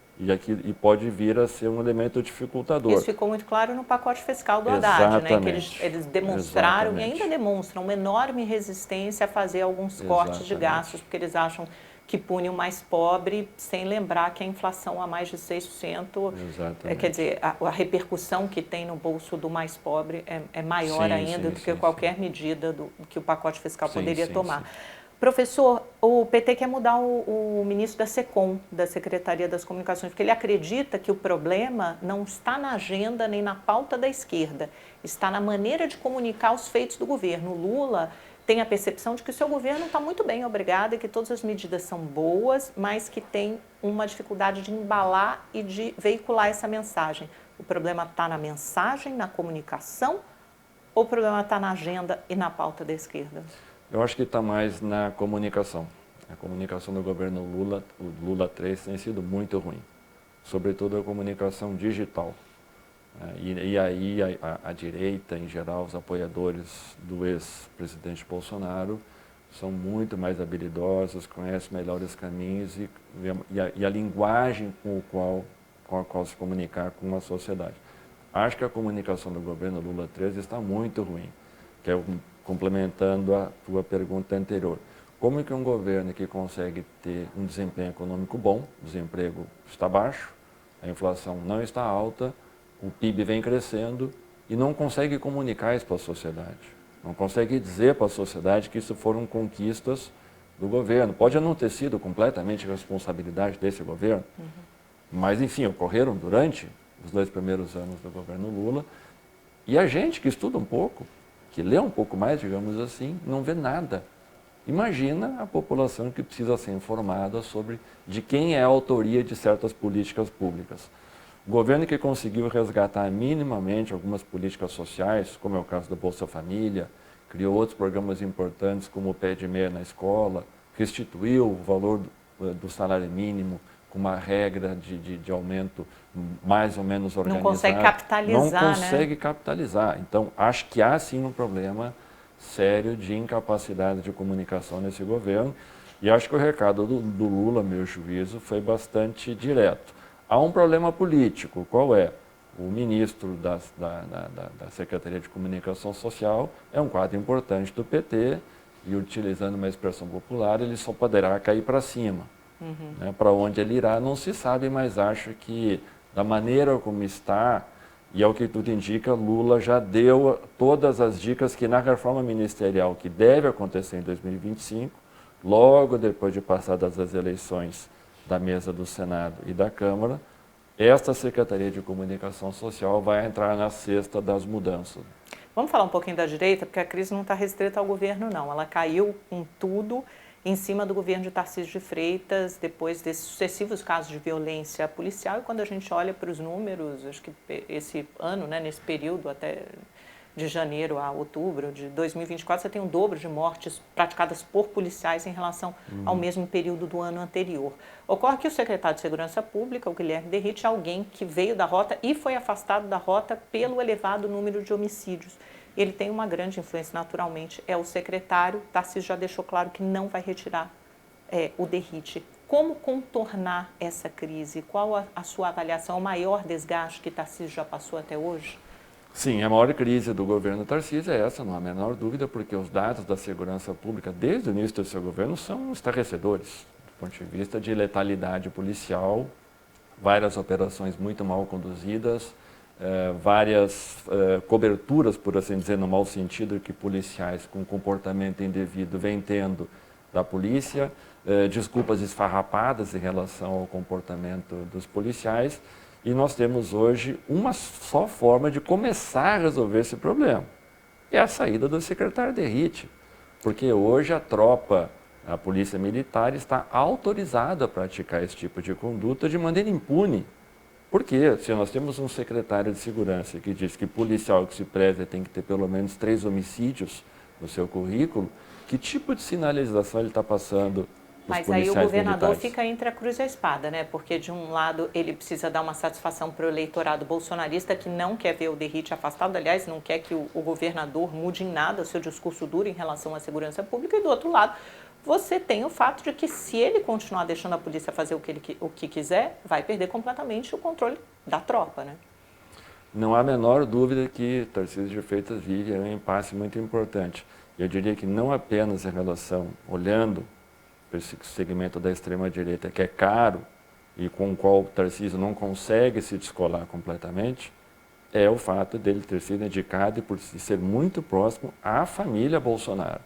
e pode vir a ser um elemento dificultador. Isso ficou muito claro no pacote fiscal do Haddad, né? Que eles demonstraram e ainda demonstram uma enorme resistência a fazer alguns cortes de gastos, porque eles acham que pune o mais pobre, sem lembrar que a inflação a mais de 6%, quer dizer, a repercussão que tem no bolso do mais pobre é maior ainda do que qualquer medida que o pacote fiscal poderia tomar. Professor, o PT quer mudar o ministro da SECOM, da Secretaria das Comunicações, porque ele acredita que o problema não está na agenda nem na pauta da esquerda, está na maneira de comunicar os feitos do governo. O Lula tem a percepção de que o seu governo está muito bem, obrigada, e que todas as medidas são boas, mas que tem uma dificuldade de embalar e de veicular essa mensagem. O problema está na mensagem, na comunicação, ou o problema está na agenda e na pauta da esquerda? Eu acho que está mais na comunicação. A comunicação do governo Lula, o Lula 3, tem sido muito ruim, sobretudo a comunicação digital. E aí a direita, em geral, os apoiadores do ex-presidente Bolsonaro, são muito mais habilidosos, conhecem melhor os caminhos e a linguagem com a qual se comunicar com a sociedade. Acho que a comunicação do governo Lula 13 está muito ruim, que é complementando a tua pergunta anterior. como que um governo que consegue ter um desempenho econômico bom, o desemprego está baixo, a inflação não está alta, o PIB vem crescendo e não consegue comunicar isso para a sociedade. Não consegue dizer para a sociedade que isso foram conquistas do governo. Pode não ter sido completamente responsabilidade desse governo, mas, enfim, ocorreram durante os 2 primeiros anos do governo Lula. E a gente que estuda um pouco, que lê um pouco mais, digamos assim, não vê nada. Imagina a população que precisa ser informada sobre de quem é a autoria de certas políticas públicas. O governo que conseguiu resgatar minimamente algumas políticas sociais, como é o caso do Bolsa Família, criou outros programas importantes como o Pé de Meia na escola, restituiu o valor do salário mínimo com uma regra de aumento mais ou menos organizada. Não consegue capitalizar, Não consegue capitalizar. Então, acho que há sim um problema sério de incapacidade de comunicação nesse governo. E acho que o recado do Lula, a meu juízo, foi bastante direto. Há um problema político, qual é? O ministro da Secretaria de Comunicação Social é um quadro importante do PT e, utilizando uma expressão popular, ele só poderá cair para cima. Né? Para onde ele irá não se sabe, mas acho que da maneira como está, e ao que tudo indica, Lula já deu todas as dicas que na reforma ministerial que deve acontecer em 2025, logo depois de passadas as eleições da mesa do Senado e da Câmara, esta Secretaria de Comunicação Social vai entrar na cesta das mudanças. Vamos falar um pouquinho da direita, porque a crise não está restrita ao governo, não. Ela caiu com tudo em cima do governo de Tarcísio de Freitas, depois desses sucessivos casos de violência policial. E quando a gente olha para os números, acho que esse ano, né, nesse período até de janeiro a outubro de 2024, você tem um dobro de mortes praticadas por policiais em relação ao mesmo período do ano anterior. Ocorre que o secretário de Segurança Pública, o Guilherme Derrite, é alguém que veio da rota e foi afastado da rota pelo elevado número de homicídios. Ele tem uma grande influência, naturalmente, é o secretário. Tarcísio já deixou claro que não vai retirar o Derrite. Como contornar essa crise? Qual a sua avaliação, o maior desgaste que Tarcísio já passou até hoje? Sim, a maior crise do governo Tarcísio é essa, não há a menor dúvida, porque os dados da segurança pública, desde o início do seu governo, são estarrecedores, do ponto de vista de letalidade policial, várias operações muito mal conduzidas, várias coberturas, por assim dizer, no mau sentido, que policiais com comportamento indevido vêm tendo da polícia, desculpas esfarrapadas em relação ao comportamento dos policiais. E nós temos hoje uma só forma de começar a resolver esse problema. É a saída do secretário Derrite. Porque hoje a tropa, a polícia militar, está autorizada a praticar esse tipo de conduta de maneira impune. Por quê? Se nós temos um secretário de segurança que diz que policial que se preze tem que ter pelo menos 3 homicídios no seu currículo, que tipo de sinalização ele está passando? Mas aí o governador fica entre a cruz e a espada, né? Porque de um lado ele precisa dar uma satisfação para o eleitorado bolsonarista que não quer ver o Derrite afastado, aliás, não quer que o governador mude em nada o seu discurso duro em relação à segurança pública, e do outro lado você tem o fato de que se ele continuar deixando a polícia fazer o que quiser, vai perder completamente o controle da tropa, né? Não há a menor dúvida que Tarcísio de Freitas vive um impasse muito importante. Eu diria que não apenas em relação, olhando para esse segmento da extrema-direita que é caro e com o qual o Tarcísio não consegue se descolar completamente, é o fato dele ter sido indicado e por ser muito próximo à família Bolsonaro.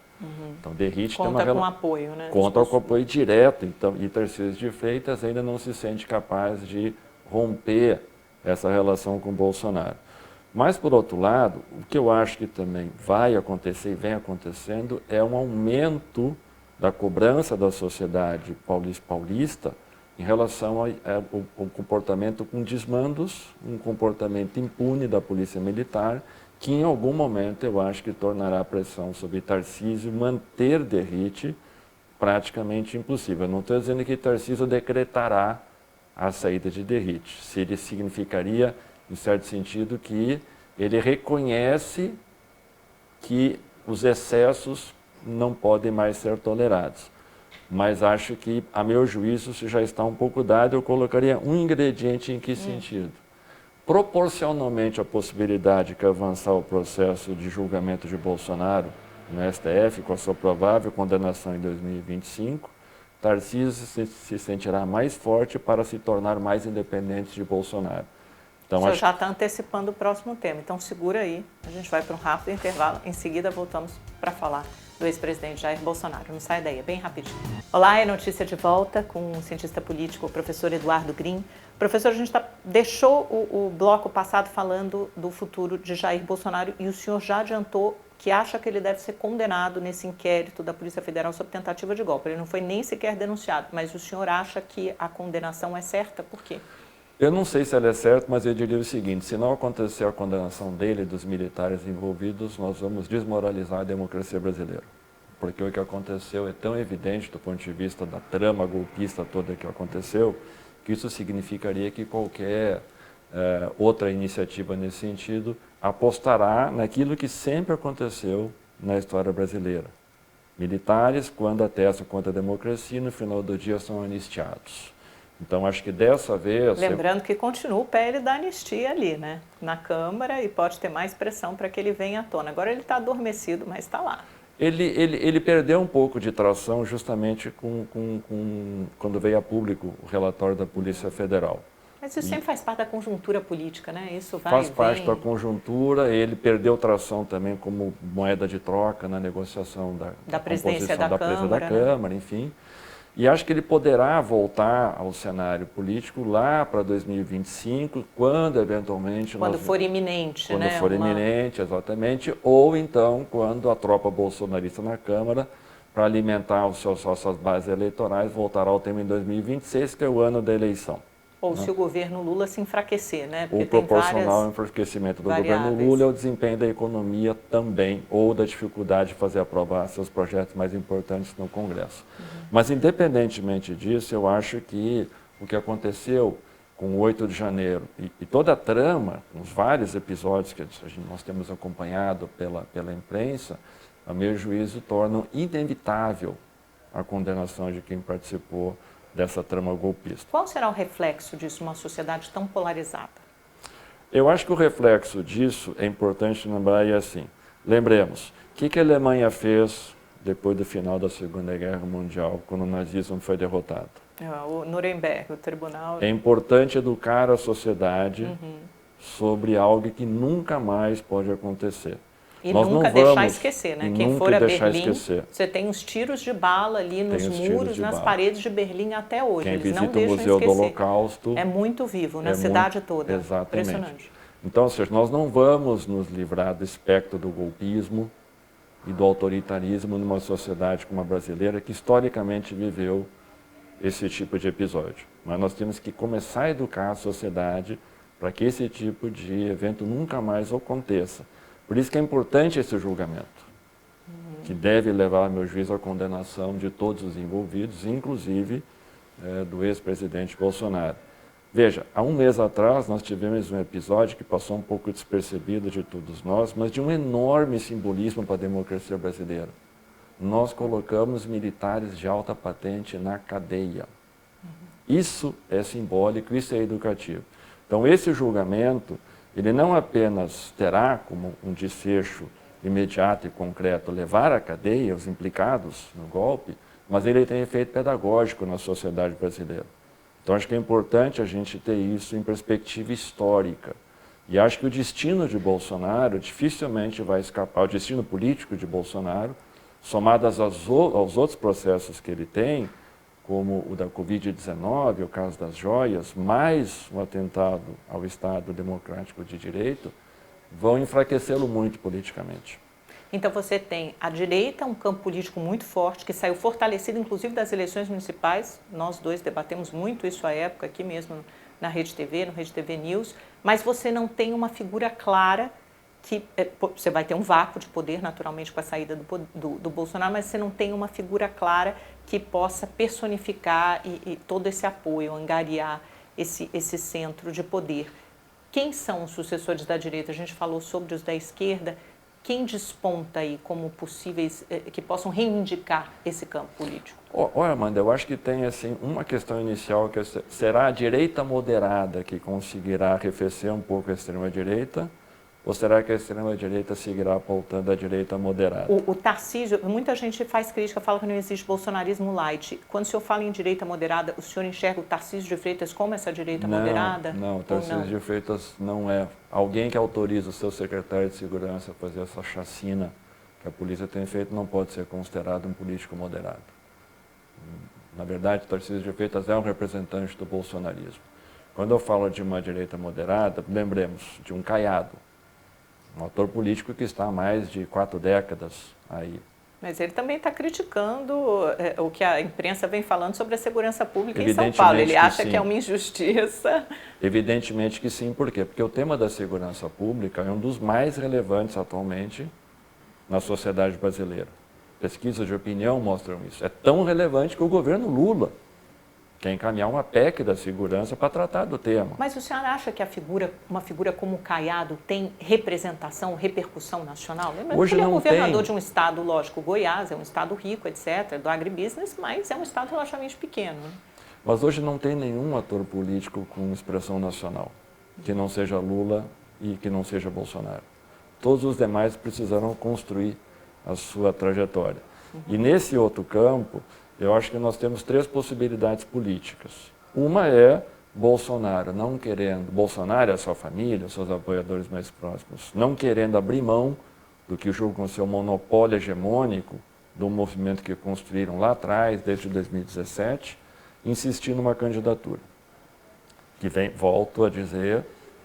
Então, Derrite tem uma com apoio, né? Conta com apoio direto, então, e Tarcísio de Freitas ainda não se sente capaz de romper essa relação com Bolsonaro. Mas, por outro lado, o que eu acho que também vai acontecer e vem acontecendo é um aumento da cobrança da sociedade paulista em relação ao comportamento com desmandos, um comportamento impune da polícia militar, que em algum momento eu acho que tornará a pressão sobre Tarcísio manter Derrite praticamente impossível. Eu não estou dizendo que Tarcísio decretará a saída de Derrite, se ele significaria, em certo sentido, que ele reconhece que os excessos não podem mais ser tolerados. Mas acho que, a meu juízo, se já está um pouco dado, eu colocaria um ingrediente em que sentido? Proporcionalmente à possibilidade que avançar o processo de julgamento de Bolsonaro, no STF com a sua provável condenação em 2025, Tarcísio se sentirá mais forte para se tornar mais independente de Bolsonaro. Então, o senhor já está antecipando o próximo tema, então segura aí, a gente vai para um rápido intervalo, em seguida voltamos para falar do ex-presidente Jair Bolsonaro. Não sai daí, é bem rapidinho. Olá, é notícia de volta com o cientista político, o professor Eduardo Green. Professor, a gente deixou o bloco passado falando do futuro de Jair Bolsonaro e o senhor já adiantou que acha que ele deve ser condenado nesse inquérito da Polícia Federal sobre tentativa de golpe. Ele não foi nem sequer denunciado, mas o senhor acha que a condenação é certa? Por quê? Eu não sei se ela é certa, mas eu diria o seguinte: se não acontecer a condenação dele e dos militares envolvidos, nós vamos desmoralizar a democracia brasileira. Porque o que aconteceu é tão evidente do ponto de vista da trama golpista toda que aconteceu, que isso significaria que qualquer outra iniciativa nesse sentido apostará naquilo que sempre aconteceu na história brasileira. Militares, quando atestam contra a democracia, no final do dia são anistiados. Então, acho que dessa vez... Lembrando que continua o PL da anistia ali, né? Na Câmara, e pode ter mais pressão para que ele venha à tona. Agora ele está adormecido, mas está lá. Ele perdeu um pouco de tração justamente quando veio a público o relatório da Polícia Federal. Mas isso sempre faz parte da conjuntura política, né? Isso vai faz parte da conjuntura. Ele perdeu tração também como moeda de troca na negociação da presidência da Câmara, enfim. E acho que ele poderá voltar ao cenário político lá para 2025, quando eventualmente... Quando for iminente, quando né? Quando for iminente, exatamente. Ou então, quando a tropa bolsonarista na Câmara, para alimentar suas bases eleitorais, voltará ao tema em 2026, que é o ano da eleição. Ou se o governo Lula se enfraquecer, né? Porque o proporcional ao enfraquecimento do governo Lula é o desempenho da economia também, ou da dificuldade de fazer aprovar seus projetos mais importantes no Congresso. Mas, independentemente disso, eu acho que o que aconteceu com o 8 de janeiro e toda a trama, os vários episódios que nós temos acompanhado pela imprensa, a meu juízo, tornam inevitável a condenação de quem participou dessa trama golpista. Qual será o reflexo disso numa sociedade tão polarizada? Eu acho que o reflexo disso é importante lembrar e assim, lembremos, o que a Alemanha fez depois do final da Segunda Guerra Mundial, quando o nazismo foi derrotado? O Nuremberg, o tribunal... É importante educar a sociedade sobre algo que nunca mais pode acontecer. E nunca deixar esquecer, né? Quem for a Berlim, você tem os tiros de bala ali nos muros, nas paredes de Berlim até hoje. Quem Eles visita não deixam o Museu esquecer. do Holocausto... É muito vivo, na cidade toda. Exatamente. Impressionante. Então, ou seja, nós não vamos nos livrar do espectro do golpismo e do autoritarismo numa sociedade como a brasileira, que historicamente viveu esse tipo de episódio. Mas nós temos que começar a educar a sociedade para que esse tipo de evento nunca mais aconteça. Por isso que é importante esse julgamento, que deve levar, a meu juízo, à condenação de todos os envolvidos, inclusive do ex-presidente Bolsonaro. Veja, há um mês atrás nós tivemos um episódio que passou um pouco despercebido de todos nós, mas de um enorme simbolismo para a democracia brasileira. Nós colocamos militares de alta patente na cadeia. Isso é simbólico, isso é educativo. Então, esse julgamento, ele não apenas terá como um desfecho imediato e concreto levar à cadeia os implicados no golpe, mas ele tem efeito pedagógico na sociedade brasileira. Então, acho que é importante a gente ter isso em perspectiva histórica. E acho que o destino de Bolsonaro dificilmente vai escapar, o destino político de Bolsonaro, somadas aos outros processos que ele tem, como o da Covid-19, o caso das joias, mais um atentado ao Estado Democrático de Direito, vão enfraquecê-lo muito politicamente. Então você tem a direita, um campo político muito forte, que saiu fortalecido inclusive das eleições municipais, nós dois debatemos muito isso à época, aqui mesmo na Rede TV, no Rede TV News, mas você não tem uma figura clara que você vai ter um vácuo de poder, naturalmente, com a saída do Bolsonaro, mas você não tem uma figura clara que possa personificar e todo esse apoio, angariar esse centro de poder. Quem são os sucessores da direita? A gente falou sobre os da esquerda. Quem desponta aí como possíveis que possam reivindicar esse campo político? Olha, Amanda, eu acho que tem assim, uma questão inicial, que será a direita moderada que conseguirá arrefecer um pouco a extrema-direita, ou será que a extrema-direita seguirá pautando a direita moderada? O Tarcísio, muita gente faz crítica, fala que não existe bolsonarismo light. Quando o senhor fala em direita moderada, o senhor enxerga o Tarcísio de Freitas como essa direita moderada? Não, o Tarcísio de Freitas não é. Alguém que autoriza o seu secretário de segurança a fazer essa chacina que a polícia tem feito não pode ser considerado um político moderado. Na verdade, o Tarcísio de Freitas é um representante do bolsonarismo. Quando eu falo de uma direita moderada, lembremos de um Caiado, um ator político que está há mais de 4 décadas aí. Mas ele também está criticando o que a imprensa vem falando sobre a segurança pública em São Paulo. Ele acha que é uma injustiça. Evidentemente que sim. Por quê? Porque o tema da segurança pública é um dos mais relevantes atualmente na sociedade brasileira. Pesquisas de opinião mostram isso. É tão relevante que o governo Lula quer encaminhar uma PEC da segurança para tratar do tema. Mas o senhor acha que uma figura como o Caiado tem representação, repercussão nacional? Hoje ele é não governador tem. De um estado, lógico, Goiás, é um estado rico, etc., do agribusiness, mas é um estado relativamente pequeno. Mas hoje não tem nenhum ator político com expressão nacional, que não seja Lula e que não seja Bolsonaro. Todos os demais precisaram construir a sua trajetória. E nesse outro campo, eu acho que nós temos 3 possibilidades políticas. Uma é Bolsonaro não querendo, Bolsonaro e a sua família, os seus apoiadores mais próximos, não querendo abrir mão do que julgam ser o monopólio hegemônico do movimento que construíram lá atrás, desde 2017, insistir numa candidatura. Que vem, volto a dizer,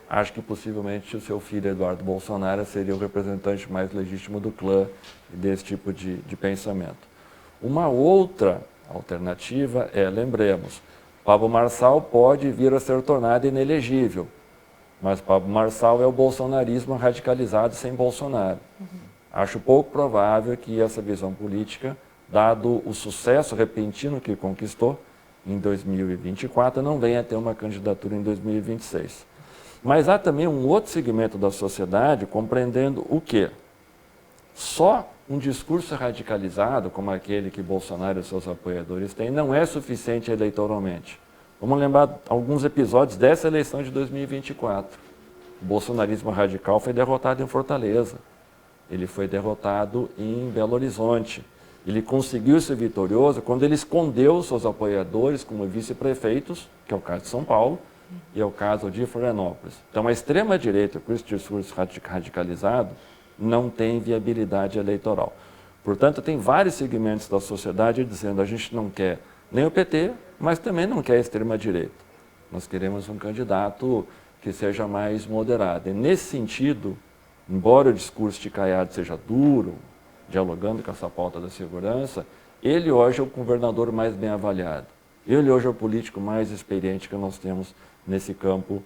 acho que possivelmente o seu filho Eduardo Bolsonaro seria o representante mais legítimo do clã e desse tipo de pensamento. Uma outra alternativa é, lembremos, Pablo Marçal pode vir a ser tornado inelegível, mas Pablo Marçal é o bolsonarismo radicalizado sem Bolsonaro. Acho pouco provável que essa visão política, dado o sucesso repentino que conquistou em 2024, não venha a ter uma candidatura em 2026. Mas há também um outro segmento da sociedade compreendendo o quê? Só um discurso radicalizado, como aquele que Bolsonaro e seus apoiadores têm, não é suficiente eleitoralmente. Vamos lembrar alguns episódios dessa eleição de 2024. O bolsonarismo radical foi derrotado em Fortaleza. Ele foi derrotado em Belo Horizonte. Ele conseguiu ser vitorioso quando ele escondeu seus apoiadores como vice-prefeitos, que é o caso de São Paulo, e é o caso de Florianópolis. Então, a extrema-direita, com esse discurso radicalizado, não tem viabilidade eleitoral. Portanto, tem vários segmentos da sociedade dizendo a gente não quer nem o PT, mas também não quer a extrema-direita. Nós queremos um candidato que seja mais moderado. E nesse sentido, embora o discurso de Caiado seja duro, dialogando com essa pauta da segurança, ele hoje é o governador mais bem avaliado. Ele hoje é o político mais experiente que nós temos nesse campo,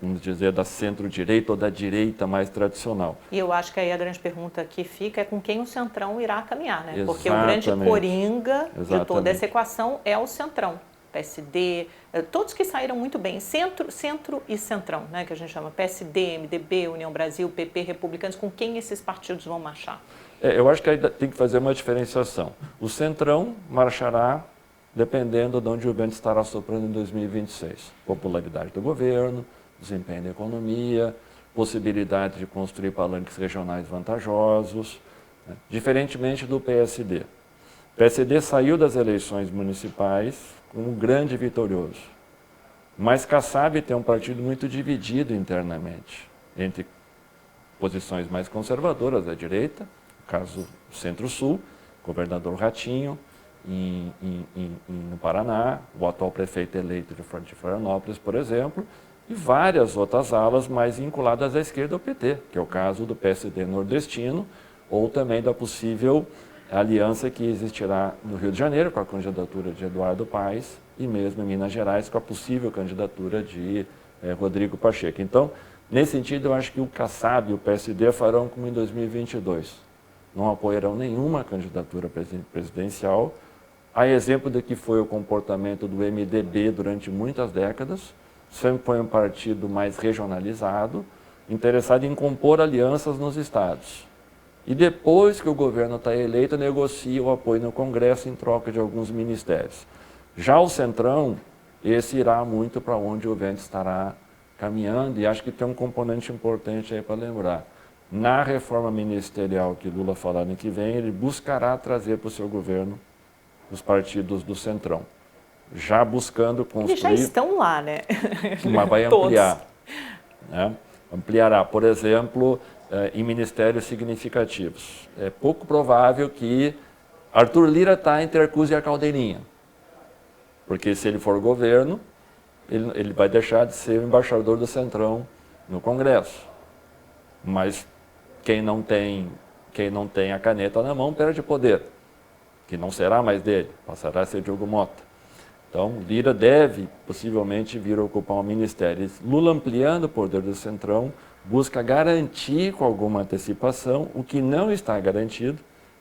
vamos dizer, da centro-direita ou da direita mais tradicional. E eu acho que aí a grande pergunta que fica é com quem o Centrão irá caminhar, né? Exatamente. Porque o grande coringa de toda essa Exatamente. equação é o Centrão. PSD, todos que saíram muito bem, centro e centrão, né, que a gente chama PSD, MDB, União Brasil, PP, Republicanos, com quem esses partidos vão marchar? Eu acho que aí tem que fazer uma diferenciação. O centrão marchará dependendo de onde o vento estará soprando em 2026. Popularidade do governo, desempenho da economia, possibilidade de construir palanques regionais vantajosos, né? Diferentemente do PSD. O PSD saiu das eleições municipais como um grande vitorioso, mas Kassab tem um partido muito dividido internamente, entre posições mais conservadoras da direita, no caso Centro-Sul, governador Ratinho, no Paraná, o atual prefeito eleito de Florianópolis, por exemplo, e várias outras alas mais vinculadas à esquerda ao PT, que é o caso do PSD nordestino, ou também da possível aliança que existirá no Rio de Janeiro, com a candidatura de Eduardo Paes, e mesmo em Minas Gerais, com a possível candidatura de Rodrigo Pacheco. Então, nesse sentido, eu acho que o Kassab e o PSD farão como em 2022. Não apoiarão nenhuma candidatura presidencial, a exemplo do que foi o comportamento do MDB durante muitas décadas. Sempre foi um partido mais regionalizado, interessado em compor alianças nos estados. E depois que o governo está eleito, negocia o apoio no Congresso em troca de alguns ministérios. Já o Centrão, esse irá muito para onde o vento estará caminhando, e acho que tem um componente importante aí para lembrar. Na reforma ministerial que Lula falar ano que vem, ele buscará trazer para o seu governo os partidos do Centrão, já buscando construir... Eles já estão lá, né? Mas vai ampliar. Né? Ampliará, por exemplo, em ministérios significativos. É pouco provável que Arthur Lira está entre Arcus e a Caldeirinha, porque se ele for governo, ele vai deixar de ser o embaixador do Centrão no Congresso. Mas quem não tem a caneta na mão perde poder, que não será mais dele, passará a ser Diogo Mota. Então, Lira deve possivelmente vir a ocupar um ministério. Lula, ampliando o poder do Centrão, busca garantir com alguma antecipação o que não está garantido,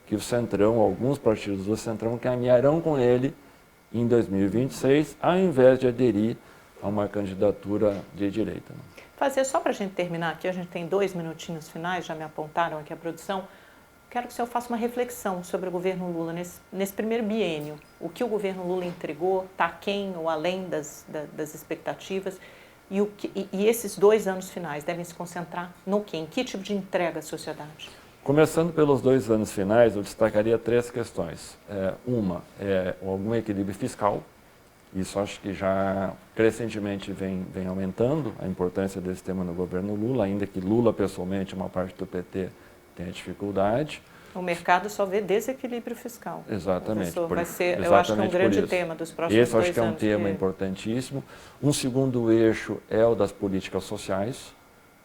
que o Centrão, alguns partidos do Centrão caminharão com ele em 2026, ao invés de aderir a uma candidatura de direita. Fazer só para a gente terminar aqui, a gente tem 2 minutinhos finais, já me apontaram aqui a produção. Quero que o senhor faça uma reflexão sobre o governo Lula nesse primeiro biênio. O que o governo Lula entregou, está aquém ou além das expectativas? E esses 2 anos finais devem se concentrar no quê? Em que tipo de entrega à sociedade? Começando pelos 2 anos finais, eu destacaria 3 questões. Uma é algum equilíbrio fiscal. Isso acho que já crescentemente vem aumentando a importância desse tema no governo Lula, ainda que Lula, pessoalmente, uma parte do PT tenha dificuldade. O mercado só vê desequilíbrio fiscal. Exatamente. Vai ser, eu acho que é um grande tema dos próximos 2 anos. Esse acho que é um tema importantíssimo. Um segundo eixo é o das políticas sociais,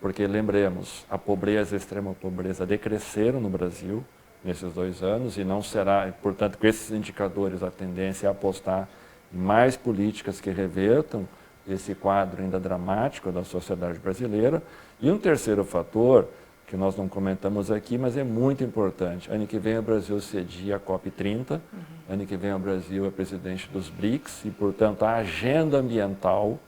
porque lembremos, a pobreza e a extrema pobreza decresceram no Brasil nesses 2 anos e não será, portanto, com esses indicadores a tendência é apostar em mais políticas que revertam esse quadro ainda dramático da sociedade brasileira. E um terceiro fator, que nós não comentamos aqui, mas é muito importante. Ano que vem o Brasil cedia a COP30, ano que vem o Brasil é presidente dos BRICS e, portanto, a agenda ambiental,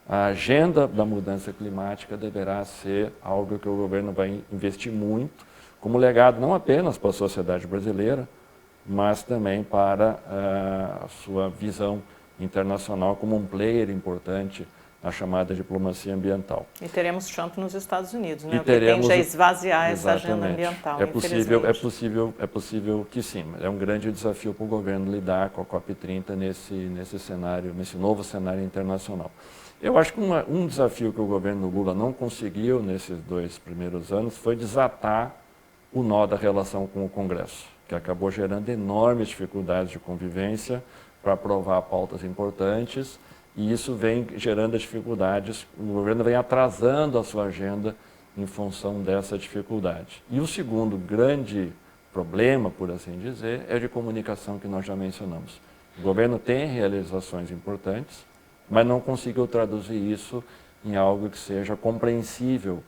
a agenda da mudança climática deverá ser algo que o governo vai investir muito, como legado não apenas para a sociedade brasileira, mas também para a sua visão internacional como um player importante na chamada diplomacia ambiental. E teremos Trump nos Estados Unidos, né? Porque tende a esvaziar essa agenda ambiental, é possível que sim, mas é um grande desafio para o governo lidar com a COP30 nesse novo cenário internacional. Eu acho que um desafio que o governo Lula não conseguiu nesses 2 primeiros anos foi desatar o nó da relação com o Congresso, que acabou gerando enormes dificuldades de convivência para aprovar pautas importantes, e isso vem gerando dificuldades, o governo vem atrasando a sua agenda em função dessa dificuldade. E o segundo grande problema, por assim dizer, é de comunicação que nós já mencionamos. O governo tem realizações importantes, mas não conseguiu traduzir isso em algo que seja compreensível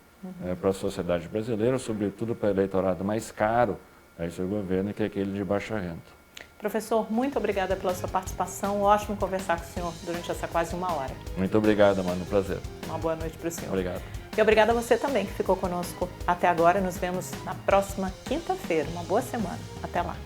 para a sociedade brasileira, sobretudo para o eleitorado mais caro a esse governo, que é aquele de baixa renda. Professor, muito obrigada pela sua participação. Ótimo conversar com o senhor durante essa quase 1 hora. Muito obrigado, Mano. Prazer. Uma boa noite para o senhor. Obrigado. E obrigada a você também que ficou conosco até agora. Nos vemos na próxima quinta-feira. Uma boa semana. Até lá.